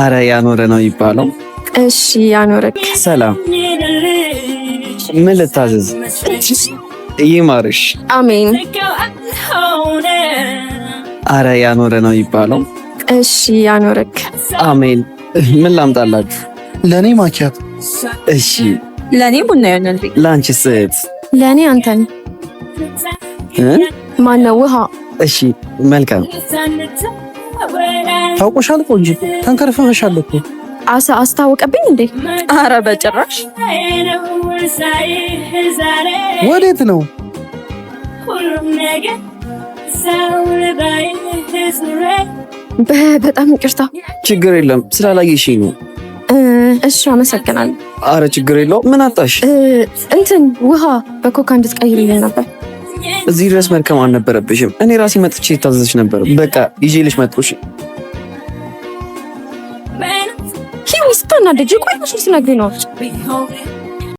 አረ ያኖረ ነው ይባለው። እሺ ያኖረክ። ሰላም፣ ምን ልታዘዝ? ይማርሽ። አሜን። አረ ያኖረ ነው ይባለው። እሺ ያኖረክ። አሜን። ምን ላምጣላችሁ? ለኔ ማኪያት። እሺ። ለኔ ቡና ይሆናልኝ። ላንቺ ስት? ለኔ አንተን። ማነው? ውሃ። እሺ መልካም። ታውቆሻል ቆንጆ፣ ተንከርፈሻል እኮ። አስታወቀብኝ እንዴ? አረ በጭራሽ። ወዴት ነው? በጣም ይቅርታ። ችግር የለም ስላላየሽኝ ነው። እሺ አመሰግናለሁ። አረ ችግር የለው። ምን አጣሽ? እንትን ውሃ በኮካ እንድትቀይርልኝ ነበር። እዚህ ድረስ መርከም አልነበረብሽም። እኔ ራሴ መጥቼ ታዘዝሽ ነበር። በቃ ይዤልሽ መጥቶሽ። ሂዊ ስታናደጂ ቆይ ነው